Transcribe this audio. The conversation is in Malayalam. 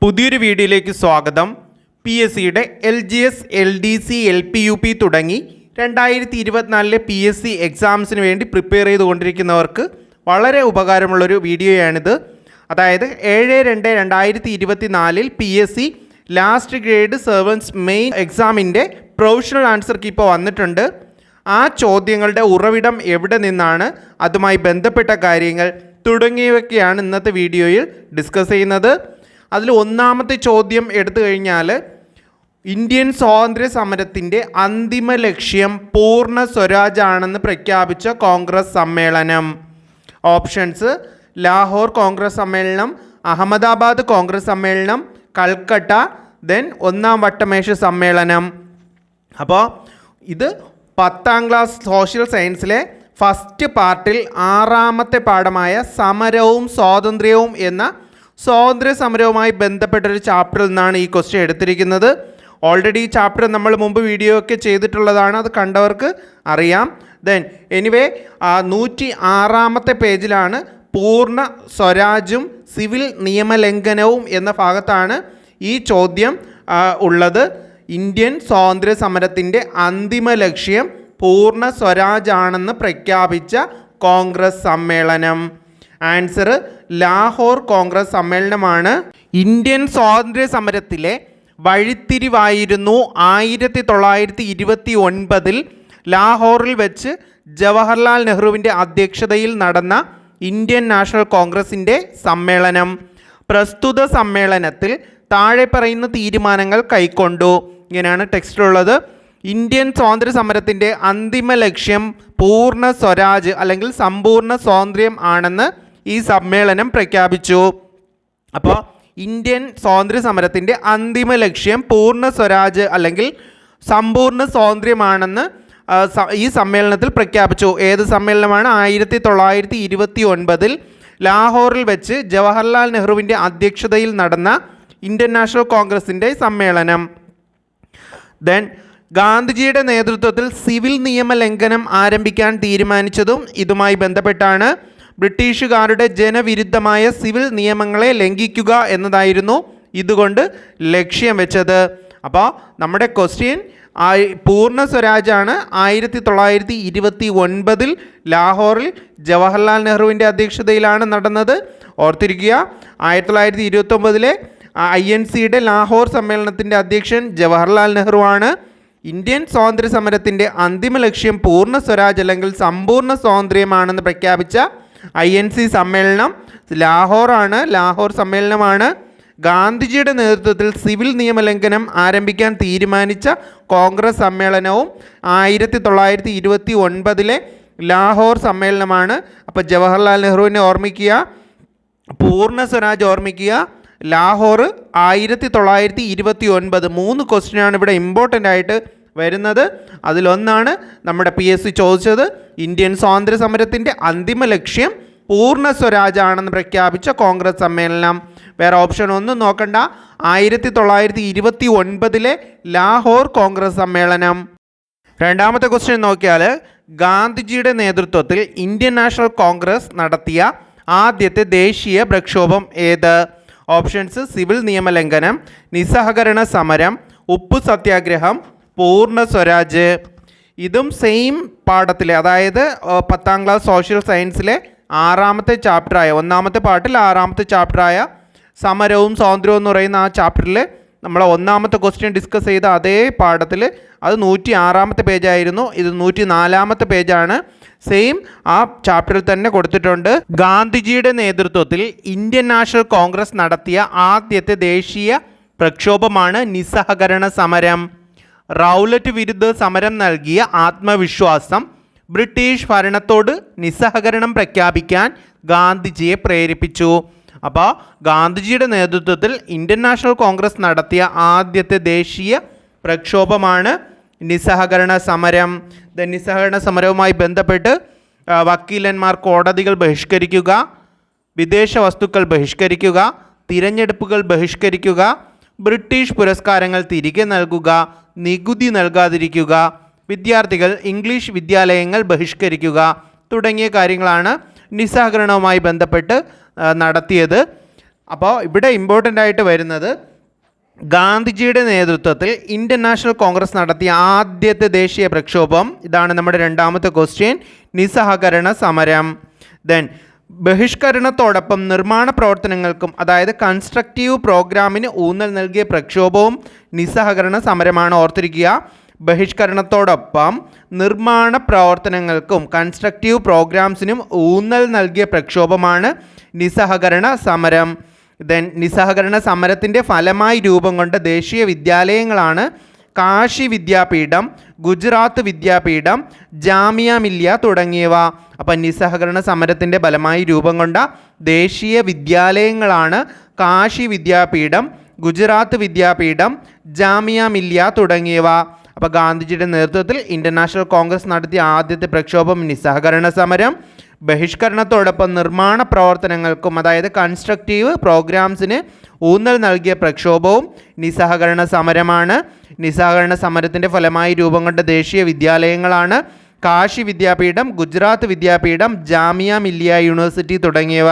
പുതിയൊരു വീഡിയോയിലേക്ക് സ്വാഗതം. PSCയുടെ LGS, LDC, LPUP തുടങ്ങി 2024 PSC എക്സാംസിന് വേണ്ടി പ്രിപ്പയർ ചെയ്തുകൊണ്ടിരിക്കുന്നവർക്ക് വളരെ ഉപകാരമുള്ളൊരു വീഡിയോയാണിത്. അതായത് 7/2/2024 PSC last grade servants main എക്സാമിൻ്റെ പ്രൊവിഷണൽ ആൻസർ കീ ഇപ്പോൾ വന്നിട്ടുണ്ട്. ആ ചോദ്യങ്ങളുടെ ഉറവിടം എവിടെ നിന്നാണ്, അതുമായി ബന്ധപ്പെട്ട കാര്യങ്ങൾ തുടങ്ങിയവയൊക്കെയാണ് ഇന്നത്തെ വീഡിയോയിൽ ഡിസ്കസ് ചെയ്യുന്നത്. അതിൽ ഒന്നാമത്തെ ചോദ്യം എടുത്തു കഴിഞ്ഞാൽ, ഇന്ത്യൻ സ്വാതന്ത്ര്യ സമരത്തിൻ്റെ അന്തിമ ലക്ഷ്യം പൂർണ്ണ സ്വരാജാണെന്ന് പ്രഖ്യാപിച്ച കോൺഗ്രസ് സമ്മേളനം. ഓപ്ഷൻസ്: ലാഹോർ കോൺഗ്രസ് സമ്മേളനം, അഹമ്മദാബാദ് കോൺഗ്രസ് സമ്മേളനം, കൽക്കട്ട, ദെൻ ഒന്നാം വട്ടമേശ സമ്മേളനം. അപ്പോൾ ഇത് 10ാം ക്ലാസ് സോഷ്യൽ സയൻസിലെ ഫസ്റ്റ് പാർട്ടിൽ 6ാമത്തെ പാഠമായ സമരവും സ്വാതന്ത്ര്യവും എന്ന സ്വാതന്ത്ര്യ സമരവുമായി ബന്ധപ്പെട്ടൊരു ചാപ്റ്ററിൽ നിന്നാണ് ഈ ക്വസ്റ്റ്യൻ എടുത്തിരിക്കുന്നത്. ഓൾറെഡി ഈ ചാപ്റ്റർ നമ്മൾ മുമ്പ് വീഡിയോ ഒക്കെ ചെയ്തിട്ടുള്ളതാണ്, അത് കണ്ടവർക്ക് അറിയാം. ദെൻ എനിവേ 106ാമത്തെ പേജിലാണ് പൂർണ്ണ സ്വരാജും സിവിൽ നിയമലംഘനവും എന്ന ഭാഗത്താണ് ഈ ചോദ്യം ഉള്ളത്. ഇന്ത്യൻ സ്വാതന്ത്ര്യ സമരത്തിൻ്റെ അന്തിമ ലക്ഷ്യം പൂർണ്ണ സ്വരാജാണെന്ന് പ്രഖ്യാപിച്ച കോൺഗ്രസ് സമ്മേളനം. ആൻസർ ലാഹോർ കോൺഗ്രസ് സമ്മേളനമാണ്. ഇന്ത്യൻ സ്വാതന്ത്ര്യ സമരത്തിലെ വഴിത്തിരിവായിരുന്നു 1929 ലാഹോറിൽ വെച്ച് ജവഹർലാൽ നെഹ്റുവിൻ്റെ അധ്യക്ഷതയിൽ നടന്ന ഇന്ത്യൻ നാഷണൽ കോൺഗ്രസിൻ്റെ സമ്മേളനം. പ്രസ്തുത സമ്മേളനത്തിൽ താഴെ പറയുന്ന തീരുമാനങ്ങൾ കൈക്കൊണ്ടു. ഇങ്ങനെയാണ് ടെക്സ്റ്റിലുള്ളത്. ഇന്ത്യൻ സ്വാതന്ത്ര്യ സമരത്തിൻ്റെ അന്തിമ ലക്ഷ്യം പൂർണ്ണ സ്വരാജ് അല്ലെങ്കിൽ സമ്പൂർണ്ണ സ്വാതന്ത്ര്യം ആണെന്ന് ഈ സമ്മേളനം പ്രഖ്യാപിച്ചു. അപ്പോൾ ഇന്ത്യൻ സ്വാതന്ത്ര്യ സമരത്തിൻ്റെ അന്തിമ ലക്ഷ്യം പൂർണ്ണ സ്വരാജ് അല്ലെങ്കിൽ സമ്പൂർണ്ണ സ്വാതന്ത്ര്യമാണെന്ന് ഈ സമ്മേളനത്തിൽ പ്രഖ്യാപിച്ചു. ഏത് സമ്മേളനമാണ്? 1929 ലാഹോറിൽ വെച്ച് ജവഹർലാൽ നെഹ്റുവിൻ്റെ അധ്യക്ഷതയിൽ നടന്ന ഇന്ത്യൻ നാഷണൽ കോൺഗ്രസിൻ്റെ സമ്മേളനം. ദെൻ ഗാന്ധിജിയുടെ നേതൃത്വത്തിൽ സിവിൽ നിയമലംഘനം ആരംഭിക്കാൻ തീരുമാനിച്ചതും ഇതുമായി ബന്ധപ്പെട്ടാണ്. ബ്രിട്ടീഷുകാരുടെ ജനവിരുദ്ധമായ സിവിൽ നിയമങ്ങളെ ലംഘിക്കുക എന്നതായിരുന്നു ഇതുകൊണ്ട് ലക്ഷ്യം വെച്ചത്. അപ്പോൾ നമ്മുടെ ക്വസ്റ്റ്യൻ പൂർണ്ണ സ്വരാജാണ് 1929 ലാഹോറിൽ ജവഹർലാൽ നെഹ്റുവിൻ്റെ അധ്യക്ഷതയിലാണ് നടന്നത്. ഓർത്തിരിക്കുക, 1929 INCയുടെ ലാഹോർ സമ്മേളനത്തിൻ്റെ അധ്യക്ഷൻ ജവഹർലാൽ നെഹ്റു ആണ്. ഇന്ത്യൻ സ്വാതന്ത്ര്യ സമരത്തിൻ്റെ അന്തിമ ലക്ഷ്യം പൂർണ്ണ സ്വരാജ് അല്ലെങ്കിൽ സമ്പൂർണ്ണ സ്വാതന്ത്ര്യമാണെന്ന് പ്രഖ്യാപിച്ച INC സമ്മേളനം ലാഹോറാണ്, ലാഹോർ സമ്മേളനമാണ്. ഗാന്ധിജിയുടെ നേതൃത്വത്തിൽ സിവിൽ നിയമലംഘനം ആരംഭിക്കാൻ തീരുമാനിച്ച കോൺഗ്രസ് സമ്മേളനവും 1929 ലാഹോർ സമ്മേളനമാണ്. അപ്പോൾ ജവഹർലാൽ നെഹ്റുവിനെ ഓർമ്മിക്കുക, പൂർണ്ണ സ്വരാജ് ഓർമ്മിക്കുക, ലാഹോർ 1929. 3 ക്വസ്റ്റ്യനാണ് ഇവിടെ ഇമ്പോർട്ടൻ്റ് ആയിട്ട് വരുന്നത്. അതിലൊന്നാണ് നമ്മുടെ PSC ചോദിച്ചത്, ഇന്ത്യൻ സ്വാതന്ത്ര്യ സമരത്തിൻ്റെ അന്തിമ ലക്ഷ്യം പൂർണ്ണ സ്വരാജാണെന്ന് പ്രഖ്യാപിച്ച കോൺഗ്രസ് സമ്മേളനം. വേറെ ഓപ്ഷൻ ഒന്നും നോക്കണ്ട, 1929 ലാഹോർ കോൺഗ്രസ് സമ്മേളനം. രണ്ടാമത്തെ ക്വസ്റ്റ്യൻ നോക്കിയാൽ, ഗാന്ധിജിയുടെ നേതൃത്വത്തിൽ ഇന്ത്യൻ നാഷണൽ കോൺഗ്രസ് നടത്തിയ ആദ്യത്തെ ദേശീയ പ്രക്ഷോഭം ഏത്? ഓപ്ഷൻസ്: സിവിൽ നിയമലംഘനം, നിസ്സഹകരണ സമരം, ഉപ്പു സത്യാഗ്രഹം, പൂർണ്ണ സ്വരാജ്. ഇതും സെയിം പാഠത്തിലെ, അതായത് 10ാം ക്ലാസ് സോഷ്യൽ സയൻസിലെ 6ാമത്തെ ചാപ്റ്ററായ, 1ാമത്തെ പാർട്ടിൽ 6ാമത്തെ ചാപ്റ്ററായ സമരവും സ്വാതന്ത്ര്യവും എന്ന് പറയുന്ന ആ ചാപ്റ്ററിൽ നമ്മൾ 1ാമത്തെ ക്വസ്റ്റ്യൻ ഡിസ്കസ് ചെയ്ത അതേ പാഠത്തിൽ അത് 106ാമത്തെ പേജായിരുന്നു. ഇത് 104ാമത്തെ പേജാണ്. സെയിം ആ ചാപ്റ്ററിൽ തന്നെ കൊടുത്തിട്ടുണ്ട്. ഗാന്ധിജിയുടെ നേതൃത്വത്തിൽ ഇന്ത്യൻ നാഷണൽ കോൺഗ്രസ് നടത്തിയ ആദ്യത്തെ ദേശീയ പ്രക്ഷോഭമാണ് നിസ്സഹകരണ സമരം. റൗലറ്റ് വിരുദ്ധ സമരം നൽകിയ ആത്മവിശ്വാസം ബ്രിട്ടീഷ് ഭരണത്തോട് നിസ്സഹകരണം പ്രഖ്യാപിക്കാൻ ഗാന്ധിജിയെ പ്രേരിപ്പിച്ചു. അപ്പോൾ ഗാന്ധിജിയുടെ നേതൃത്വത്തിൽ ഇന്ത്യൻ നാഷണൽ കോൺഗ്രസ് നടത്തിയ ആദ്യത്തെ ദേശീയ പ്രക്ഷോഭമാണ് നിസ്സഹകരണ സമരം. നിസ്സഹകരണ സമരവുമായി ബന്ധപ്പെട്ട് വക്കീലന്മാർ കോടതികൾ ബഹിഷ്കരിക്കുക, വിദേശ വസ്തുക്കൾ ബഹിഷ്കരിക്കുക, തിരഞ്ഞെടുപ്പുകൾ ബഹിഷ്കരിക്കുക, ബ്രിട്ടീഷ് പുരസ്കാരങ്ങൾ തിരികെ നൽകുക, നികുതി നൽകാതിരിക്കുക, വിദ്യാർത്ഥികൾ ഇംഗ്ലീഷ് വിദ്യാലയങ്ങൾ ബഹിഷ്കരിക്കുക തുടങ്ങിയ കാര്യങ്ങളാണ് നിസ്സഹകരണവുമായി ബന്ധപ്പെട്ട് നടത്തിയത്. അപ്പോൾ ഇവിടെ ഇമ്പോർട്ടൻ്റ് ആയിട്ട് വരുന്നത് ഗാന്ധിജിയുടെ നേതൃത്വത്തിൽ ഇന്ത്യൻ നാഷണൽ കോൺഗ്രസ് നടത്തിയ ആദ്യത്തെ ദേശീയ പ്രക്ഷോഭം, ഇതാണ് നമ്മുടെ രണ്ടാമത്തെ ക്വസ്റ്റ്യൻ, നിസ്സഹകരണ സമരം. ദെൻ ബഹിഷ്കരണത്തോടൊപ്പം നിർമ്മാണ പ്രവർത്തനങ്ങൾക്കും അതായത് കൺസ്ട്രക്റ്റീവ് പ്രോഗ്രാമിന് ഊന്നൽ നൽകിയ പ്രക്ഷോഭവും നിസ്സഹകരണ സമരമാണ്. ഓർത്തിരിക്കുക, ബഹിഷ്കരണത്തോടൊപ്പം നിർമ്മാണ പ്രവർത്തനങ്ങൾക്കും കൺസ്ട്രക്റ്റീവ് പ്രോഗ്രാംസിനും ഊന്നൽ നൽകിയ പ്രക്ഷോഭമാണ് നിസ്സഹകരണ സമരം. ദെൻ നിസ്സഹകരണ സമരത്തിൻ്റെ ഫലമായി രൂപം കൊണ്ട ദേശീയ വിദ്യാലയങ്ങളാണ് കാശി വിദ്യാപീഠം, ഗുജറാത്ത് വിദ്യാപീഠം, ജാമിയ മില്ലിയ തുടങ്ങിയവ. അപ്പം നിസ്സഹകരണ സമരത്തിൻ്റെ ഫലമായി രൂപം കൊണ്ട ദേശീയ വിദ്യാലയങ്ങളാണ് കാശി വിദ്യാപീഠം, ഗുജറാത്ത് വിദ്യാപീഠം, ജാമിയ മില്ലിയ തുടങ്ങിയവ. അപ്പോൾ ഗാന്ധിജിയുടെ നേതൃത്വത്തിൽ ഇന്ത്യൻ നാഷണൽ കോൺഗ്രസ് നടത്തിയ ആദ്യത്തെ പ്രക്ഷോഭം നിസ്സഹകരണ സമരം. ബഹിഷ്കരണത്തോടൊപ്പം നിർമ്മാണ പ്രവർത്തനങ്ങൾക്കും അതായത് കൺസ്ട്രക്റ്റീവ് പ്രോഗ്രാംസിന് ഊന്നൽ നൽകിയ പ്രക്ഷോഭവും നിസ്സഹകരണ സമരമാണ്. നിസ്സഹകരണ സമരത്തിൻ്റെ ഫലമായി രൂപം കൊണ്ട ദേശീയ വിദ്യാലയങ്ങളാണ് കാശി വിദ്യാപീഠം, ഗുജറാത്ത് വിദ്യാപീഠം, ജാമിയ മില്ലിയ യൂണിവേഴ്സിറ്റി തുടങ്ങിയവ.